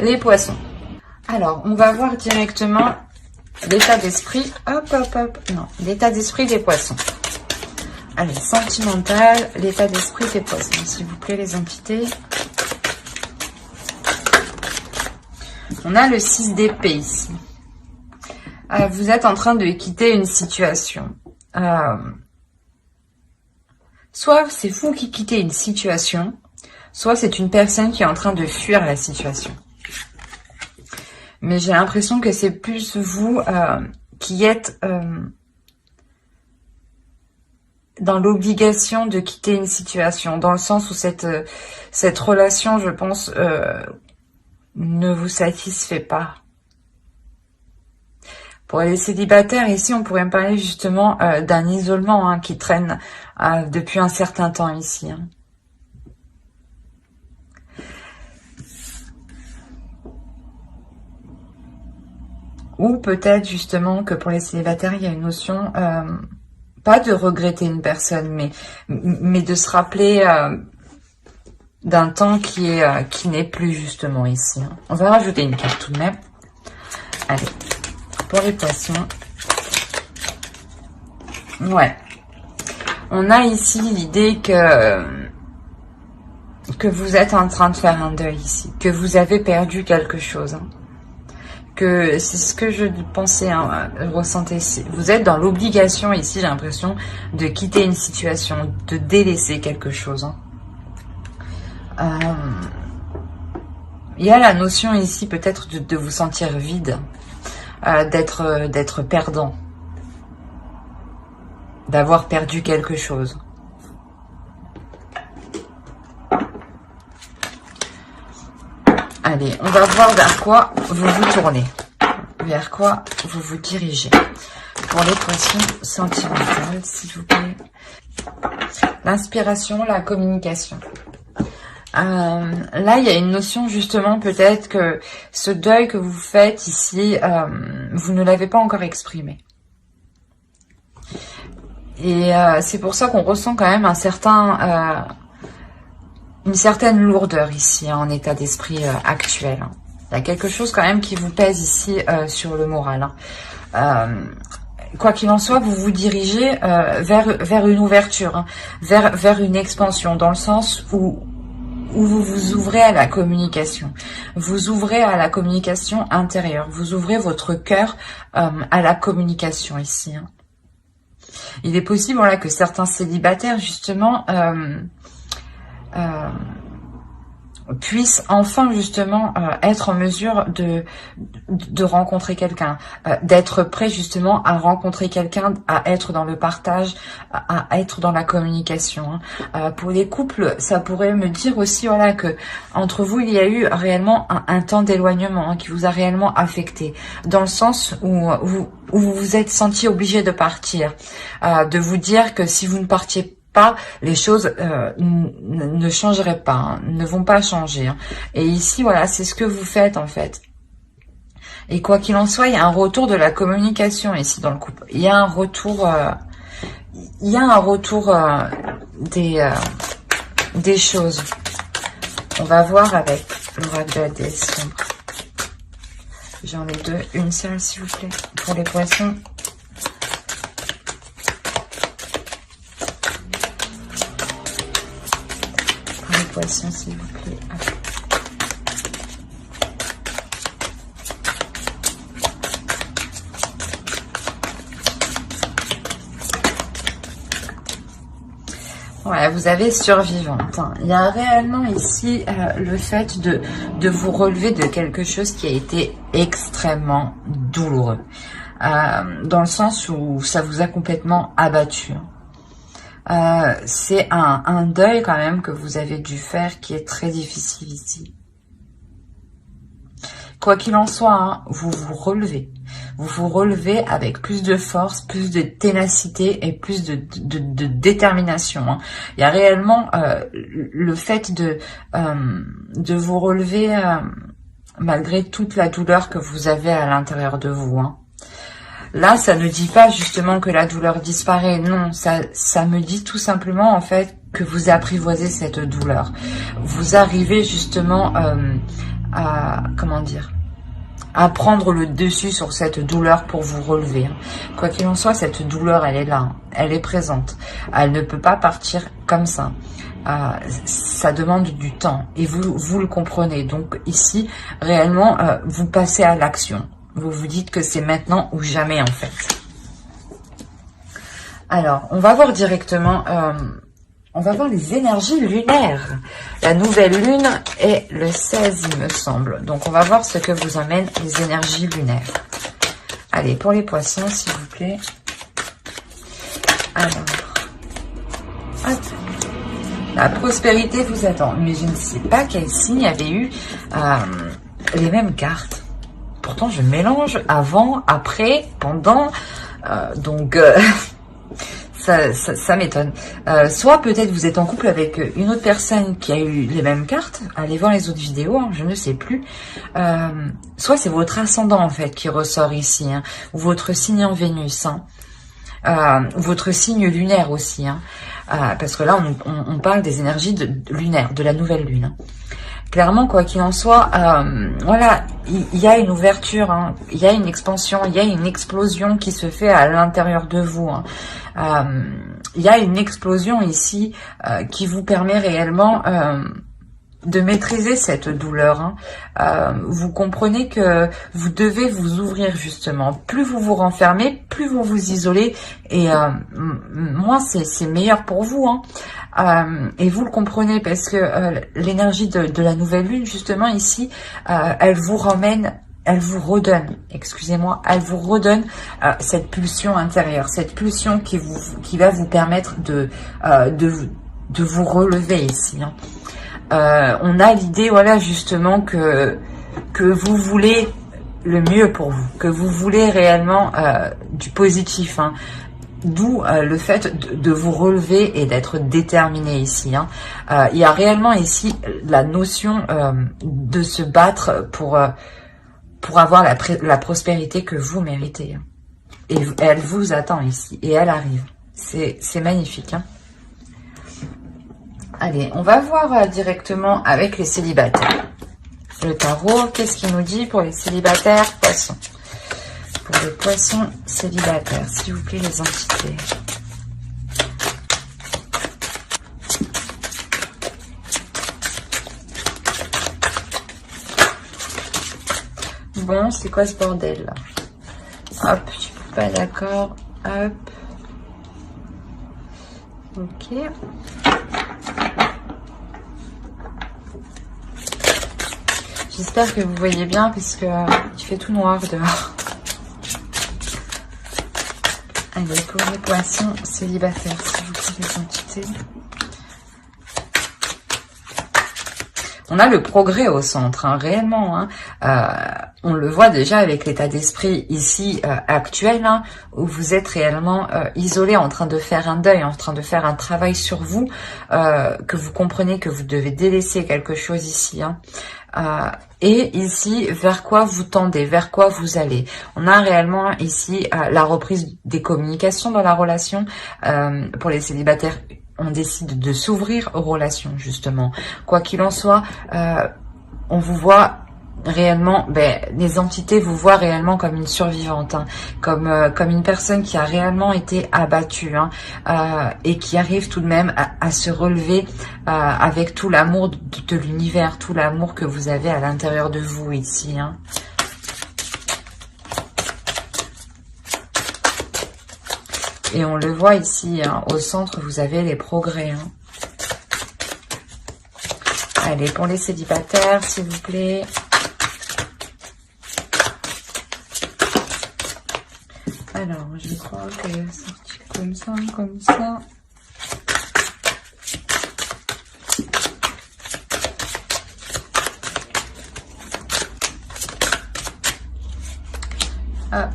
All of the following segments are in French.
les poissons. Alors, on va voir directement l'état d'esprit. Hop, hop, hop. Non, l'état d'esprit des poissons. Allez, sentimental, l'état d'esprit des poissons. S'il vous plaît, les entités. On a le 6 d'épée ici. Vous êtes en train de quitter une situation. Soit c'est vous qui quittez une situation, soit c'est une personne qui est en train de fuir la situation. Mais j'ai l'impression que c'est plus vous qui êtes dans l'obligation de quitter une situation, dans le sens où cette relation, je pense, ne vous satisfait pas. Pour les célibataires, ici, on pourrait me parler justement d'un isolement qui traîne depuis un certain temps ici. Ou peut-être justement que pour les célibataires, il y a une notion, pas de regretter une personne, mais de se rappeler d'un temps qui n'est plus justement ici. On va rajouter une carte tout de même. Allez, pour les poissons. Ouais. On a ici l'idée que vous êtes en train de faire un deuil ici, que vous avez perdu quelque chose. Que c'est ce que je pensais, ressentais. Vous êtes dans l'obligation ici, j'ai l'impression, de quitter une situation, de délaisser quelque chose. Il y a la notion ici peut-être de vous sentir vide, d'être perdant, d'avoir perdu quelque chose. Allez, on va voir vers quoi vous vous tournez, vers quoi vous vous dirigez. Pour les poissons sentimentales, s'il vous plaît. L'inspiration, la communication. Là, il y a une notion justement peut-être que ce deuil que vous faites ici, vous ne l'avez pas encore exprimé. Et c'est pour ça qu'on ressent quand même une certaine lourdeur ici, en état d'esprit actuel. Il y a quelque chose quand même qui vous pèse ici sur le moral. Quoi qu'il en soit, vous vous dirigez vers une ouverture, vers une expansion, dans le sens où vous vous ouvrez à la communication. Vous ouvrez à la communication intérieure. Vous ouvrez votre cœur à la communication ici. Il est possible voilà, que certains célibataires, justement, puissent enfin justement être en mesure de rencontrer quelqu'un, d'être prêt justement à rencontrer quelqu'un, à être dans le partage, à être dans la communication. Pour les couples, ça pourrait me dire aussi voilà que entre vous il y a eu réellement un temps d'éloignement qui vous a réellement affecté, dans le sens où vous vous êtes senti obligé de partir, de vous dire que si vous ne partiez pas, les choses ne changeraient pas, ne vont pas changer. Et ici, voilà, c'est ce que vous faites en fait. Et quoi qu'il en soit, il y a un retour de la communication ici dans le couple. Il y a un retour, des choses. On va voir avec l'oracle de la déesse sombre. J'en ai deux, une seule s'il vous plaît, pour les poissons. Poisson s'il vous plaît. Voilà, vous avez survivante. Il y a réellement ici le fait de vous relever de quelque chose qui a été extrêmement douloureux. Dans le sens où ça vous a complètement abattu. C'est un deuil quand même que vous avez dû faire qui est très difficile ici. Quoi qu'il en soit, vous vous relevez. Vous vous relevez avec plus de force, plus de ténacité et plus de détermination. Il y a réellement le fait de vous relever malgré toute la douleur que vous avez à l'intérieur de vous. Là, ça ne dit pas justement que la douleur disparaît. Non, ça me dit tout simplement en fait que vous apprivoisez cette douleur. Vous arrivez justement comment dire, à prendre le dessus sur cette douleur pour vous relever. Quoi qu'il en soit, cette douleur, elle est là, elle est présente. Elle ne peut pas partir comme ça. Ça demande du temps et vous le comprenez. Donc ici, réellement, vous passez à l'action. Vous vous dites que c'est maintenant ou jamais en fait. Alors, on va voir directement, on va voir les énergies lunaires. La nouvelle lune est le 16, il me semble. Donc, on va voir ce que vous amènent les énergies lunaires. Allez, pour les poissons, s'il vous plaît. Alors, hop. La prospérité vous attend. Mais je ne sais pas quel signe avait eu les mêmes cartes. Pourtant, je mélange avant, après, pendant. Donc, ça m'étonne. Soit peut-être vous êtes en couple avec une autre personne qui a eu les mêmes cartes. Allez voir les autres vidéos, hein, je ne sais plus. Soit c'est votre ascendant en fait qui ressort ici, hein, ou votre signe en Vénus, hein, ou votre signe lunaire aussi, hein, parce que là on parle des énergies lunaires, de la nouvelle lune. Hein. Clairement, quoi qu'il en soit, voilà, il y a une ouverture, hein, il y a une expansion, il y a une explosion qui se fait à l'intérieur de vous. Hein. Il y a une explosion ici qui vous permet réellement de maîtriser cette douleur. Hein. Vous comprenez que vous devez vous ouvrir justement. Plus vous vous renfermez, plus vous vous isolez et moins c'est meilleur pour vous. Hein. Et vous le comprenez parce que l'énergie de la nouvelle lune justement ici, elle vous ramène, elle vous redonne, excusez-moi, elle vous redonne cette pulsion intérieure, cette pulsion qui va vous permettre de vous relever ici. Hein. On a l'idée, voilà, justement que vous voulez le mieux pour vous, que vous voulez réellement du positif. Hein. D'où le fait de vous relever et d'être déterminé ici. Hein. Il y a réellement ici la notion de se battre pour avoir la prospérité que vous méritez. Hein. Et elle vous attend ici, et elle arrive. C'est magnifique. Hein. Allez, on va voir directement avec les célibataires. Le tarot, qu'est-ce qu'il nous dit pour les célibataires poissons? Pour les poissons célibataires, s'il vous plaît, les entités. Bon, c'est quoi ce bordel là? Hop, je suis pas d'accord. Hop. Ok. J'espère que vous voyez bien parce que il fait tout noir dehors. Allez, pour les poissons célibataires, s'il vous plaît, les entités. On a le progrès au centre, hein, réellement. Hein. On le voit déjà avec l'état d'esprit ici actuel, hein, où vous êtes réellement isolé, en train de faire un deuil, en train de faire un travail sur vous, que vous comprenez que vous devez délaisser quelque chose ici. Hein. Et ici, vers quoi vous tendez, vers quoi vous allez. On a réellement ici la reprise des communications dans la relation. Pour les célibataires, on décide de s'ouvrir aux relations, justement. Quoi qu'il en soit, on vous voit réellement, les entités vous voient réellement comme une survivante, hein, comme une personne qui a réellement été abattue, hein, et qui arrive tout de même à se relever avec tout l'amour de l'univers, tout l'amour que vous avez à l'intérieur de vous ici. Hein. Et on le voit ici, hein, au centre, vous avez les progrès. Hein. Allez, pour les célibataires, s'il vous plaît. Alors, je crois qu'elle est sortie comme ça, comme ça. Hop.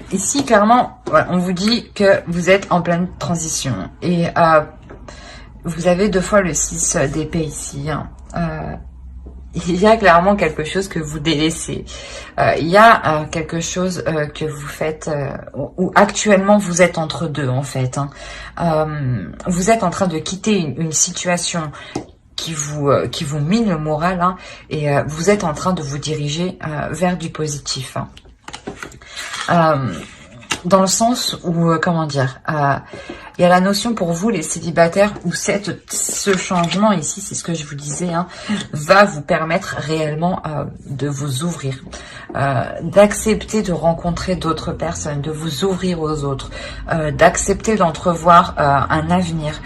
Ici, clairement, voilà, on vous dit que vous êtes en pleine transition. Et vous avez deux fois le 6 d'épée ici. Hein. il y a clairement quelque chose que vous délaissez. Il y a quelque chose que vous faites, où actuellement vous êtes entre deux en fait. Hein. Vous êtes en train de quitter une situation qui vous mine le moral, hein, et vous êtes en train de vous diriger vers du positif. Hein. Dans le sens où, comment dire, il y a la notion pour vous, les célibataires, où ce changement ici, c'est ce que je vous disais, hein, va vous permettre réellement de vous ouvrir, d'accepter de rencontrer d'autres personnes, de vous ouvrir aux autres, d'accepter d'entrevoir un avenir,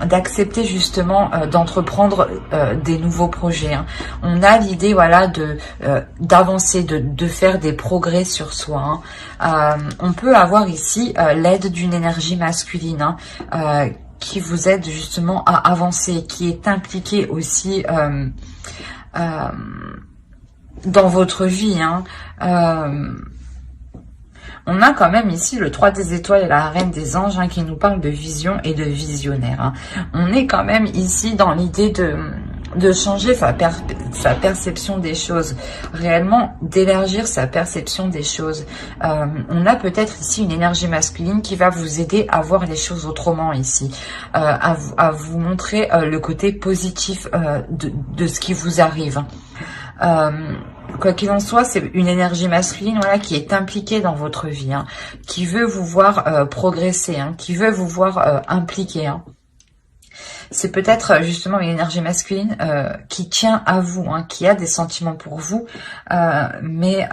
d'accepter justement d'entreprendre des nouveaux projets. Hein. On a l'idée, voilà, d'avancer, de faire des progrès sur soi. Hein. On peut avoir ici l'aide d'une énergie masculine, hein, qui vous aide justement à avancer, qui est impliquée aussi dans votre vie. Hein. On a quand même ici le 3 des étoiles et la reine des anges, hein, qui nous parle de vision et de visionnaire. Hein. On est quand même ici dans l'idée de changer sa perception des choses, réellement d'élargir sa perception des choses. On a peut-être ici une énergie masculine qui va vous aider à voir les choses autrement ici, à vous montrer le côté positif de ce qui vous arrive. Quoi qu'il en soit, c'est une énergie masculine, voilà, qui est impliquée dans votre vie, hein, qui veut vous voir progresser, hein, qui veut vous voir impliqué. Hein. C'est peut-être justement une énergie masculine qui tient à vous, hein, qui a des sentiments pour vous, mais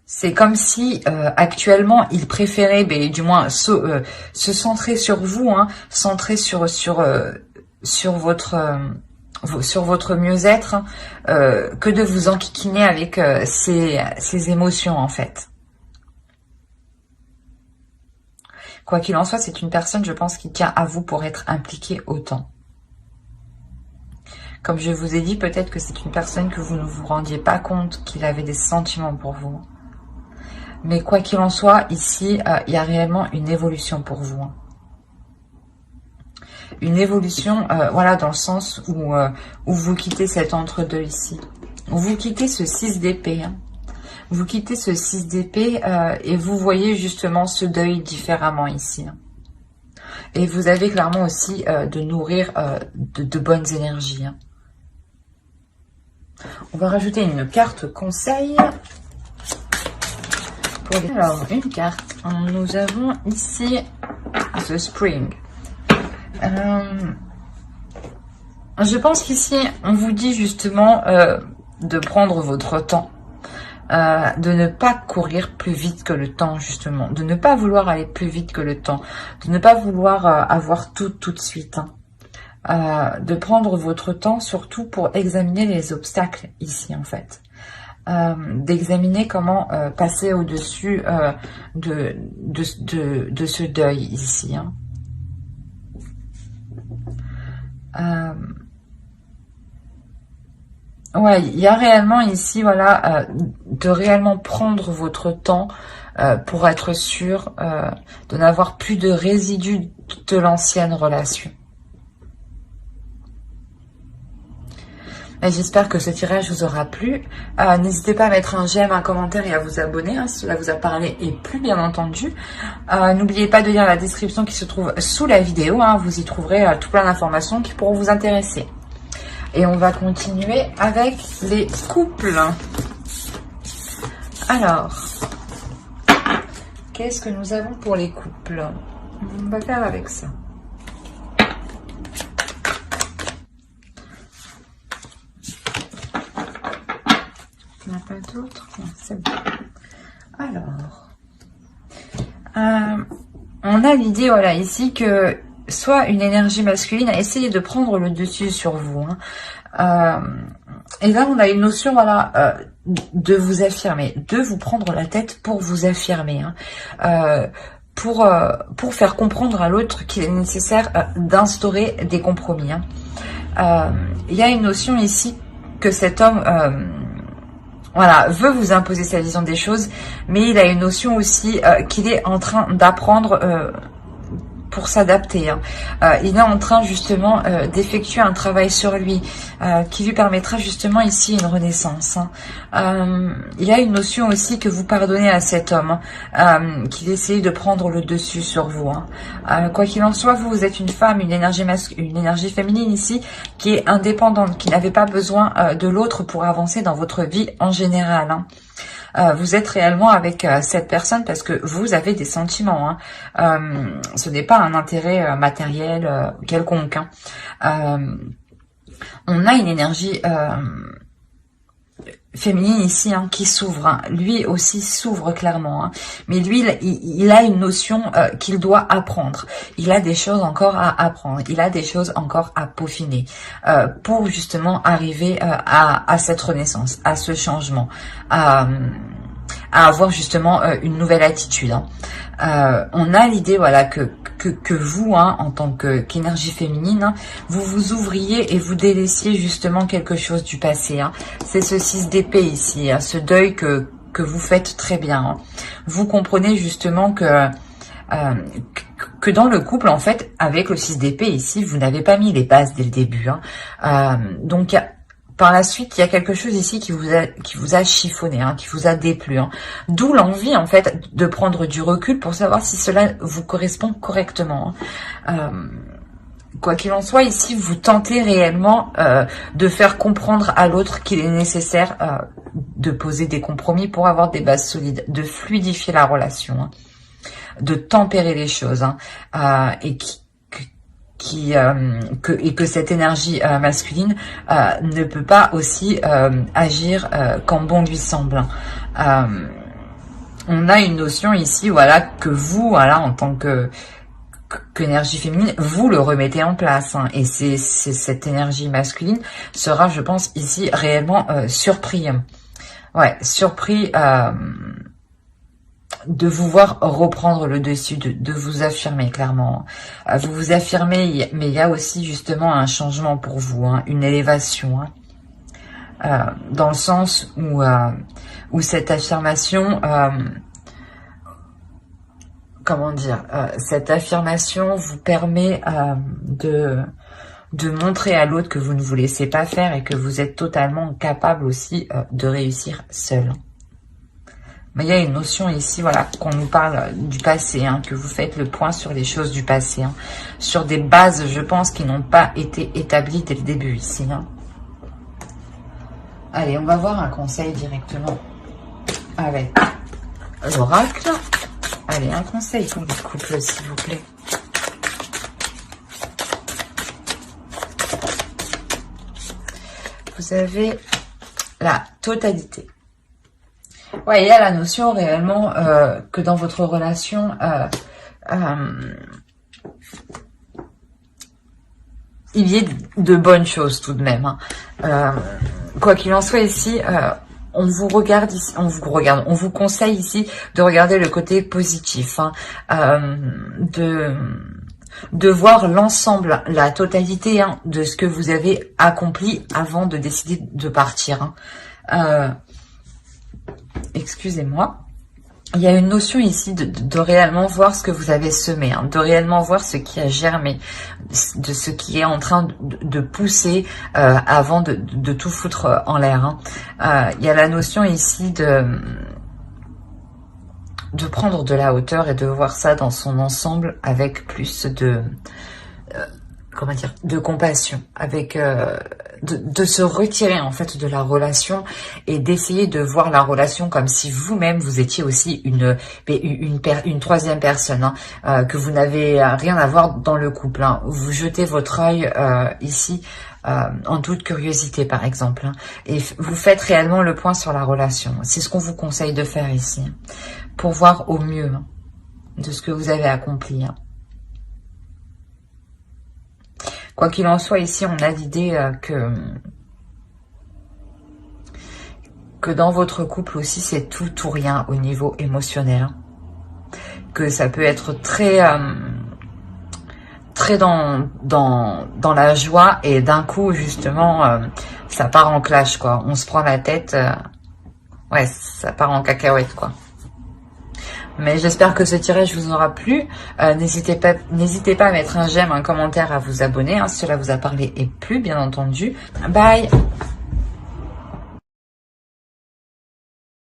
c'est comme si actuellement il préférait, du moins se centrer sur vous, hein, centrer sur votre mieux-être, que de vous enquiquiner avec ses émotions en fait. Quoi qu'il en soit, c'est une personne, je pense, qui tient à vous pour être impliquée autant. Comme je vous ai dit, peut-être que c'est une personne que vous ne vous rendiez pas compte qu'il avait des sentiments pour vous. Mais quoi qu'il en soit, ici, il y a réellement une évolution pour vous. Hein. Une évolution, voilà, dans le sens où vous quittez cet entre-deux ici. Où vous quittez ce 6 d'épée. Hein. Vous quittez ce 6 d'épée et vous voyez justement ce deuil différemment ici. Hein. Et vous avez clairement aussi de nourrir de bonnes énergies. Hein. On va rajouter une carte conseil. Alors, une carte. Nous avons ici The Spring. Je pense qu'ici, on vous dit justement de prendre votre temps. De ne pas courir plus vite que le temps, justement. De ne pas vouloir aller plus vite que le temps. De ne pas vouloir avoir tout de suite. Hein. De prendre votre temps, surtout pour examiner les obstacles ici, en fait. D'examiner comment passer au-dessus de ce deuil ici. Hein. Ouais, il y a réellement ici, voilà, de réellement prendre votre temps pour être sûr de n'avoir plus de résidus de l'ancienne relation. J'espère que ce tirage vous aura plu. N'hésitez pas à mettre un j'aime, un commentaire et à vous abonner hein, si cela vous a parlé et plu, bien entendu. N'oubliez pas de lire la description qui se trouve sous la vidéo. Hein, vous y trouverez tout plein d'informations qui pourront vous intéresser. Et on va continuer avec les couples. Alors, qu'est-ce que nous avons pour les couples? On va faire avec ça. Il n'y en a pas d'autres? C'est bon. Alors, on a l'idée, voilà, ici que soit une énergie masculine a essayé de prendre le dessus sur vous. Hein. Et là, on a une notion, voilà, de vous affirmer, de vous prendre la tête pour vous affirmer. Hein. Pour faire comprendre à l'autre qu'il est nécessaire d'instaurer des compromis. Hein. Il y a une notion ici que cet homme... voilà, veut vous imposer sa vision des choses, mais il a une notion aussi qu'il est en train d'apprendre pour s'adapter. Hein. Il est en train justement d'effectuer un travail sur lui qui lui permettra justement ici une renaissance. Hein. Il y a une notion aussi que vous pardonnez à cet homme, qu'il essaye de prendre le dessus sur vous. Hein. Quoi qu'il en soit, vous êtes une femme, une énergie féminine ici, qui est indépendante, qui n'avait pas besoin de l'autre pour avancer dans votre vie en général. Hein. Vous êtes réellement avec cette personne parce que vous avez des sentiments. Hein. Ce n'est pas un intérêt matériel quelconque. Hein. On a une énergie féminine ici hein, qui s'ouvre. Hein. Lui aussi s'ouvre clairement. Hein. Mais lui, il a une notion qu'il doit apprendre. Il a des choses encore à apprendre. Il a des choses encore à peaufiner pour justement arriver à cette renaissance, à ce changement, à avoir justement une nouvelle attitude. Hein. On a l'idée voilà que vous, hein, en tant qu'énergie féminine, hein, vous vous ouvriez et vous délaissiez justement quelque chose du passé. Hein. C'est ce 6 d'épée ici, hein, ce deuil que vous faites très bien. Hein. Vous comprenez justement que dans le couple, en fait, avec le 6 d'épée ici, vous n'avez pas mis les bases dès le début. Hein. Donc, par la suite, il y a quelque chose ici qui vous a chiffonné, hein, qui vous a déplu. Hein. D'où l'envie, en fait, de prendre du recul pour savoir si cela vous correspond correctement. Hein. Quoi qu'il en soit, ici, vous tentez réellement de faire comprendre à l'autre qu'il est nécessaire de poser des compromis pour avoir des bases solides, de fluidifier la relation, hein, de tempérer les choses, hein, et que cette énergie masculine ne peut pas aussi agir quand bon lui semble. On a une notion ici, voilà, que vous, voilà, en tant qu'énergie féminine, vous le remettez en place. Hein, et c'est cette énergie masculine sera, je pense, ici réellement surpris. Ouais, surpris de vous voir reprendre le dessus, de vous affirmer clairement. Vous vous affirmez, mais il y a aussi justement un changement pour vous, hein, une élévation. Hein, dans le sens où cette affirmation, comment dire, cette affirmation vous permet de montrer à l'autre que vous ne vous laissez pas faire et que vous êtes totalement capable aussi de réussir seul. Mais il y a une notion ici, voilà, qu'on nous parle du passé, hein, que vous faites le point sur les choses du passé, hein, sur des bases, je pense, qui n'ont pas été établies dès le début ici. Hein. Allez, on va voir un conseil directement avec l'oracle. Allez, un conseil pour le couple, s'il vous plaît. Vous avez la totalité. Ouais, il y a la notion réellement que dans votre relation, il y ait de bonnes choses tout de même. Hein. Quoi qu'il en soit ici, on vous conseille ici de regarder le côté positif, hein, de voir l'ensemble, la totalité, hein, de ce que vous avez accompli avant de décider de partir. Hein. Excusez-moi. Il y a une notion ici de réellement voir ce que vous avez semé, hein, de réellement voir ce qui a germé, de ce qui est en train de pousser avant de tout foutre en l'air. Hein. Il y a la notion ici de prendre de la hauteur et de voir ça dans son ensemble avec plus de comment dire, de compassion, avec de se retirer en fait de la relation et d'essayer de voir la relation comme si vous-même vous étiez aussi une troisième personne, hein, que vous n'avez rien à voir dans le couple. Hein. Vous jetez votre œil ici en toute curiosité par exemple, hein, et vous faites réellement le point sur la relation. C'est ce qu'on vous conseille de faire ici, hein, pour voir au mieux, hein, de ce que vous avez accompli. Hein. Quoi qu'il en soit, ici, on a l'idée que dans votre couple aussi, c'est tout ou rien au niveau émotionnel. Hein. Que ça peut être très dans la joie et d'un coup, justement, ça part en clash, quoi. On se prend la tête, ouais, ça part en cacahuète, quoi. Mais j'espère que ce tirage vous aura plu. N'hésitez pas à mettre un j'aime, un commentaire, à vous abonner, hein, si cela vous a parlé et plu, bien entendu. Bye!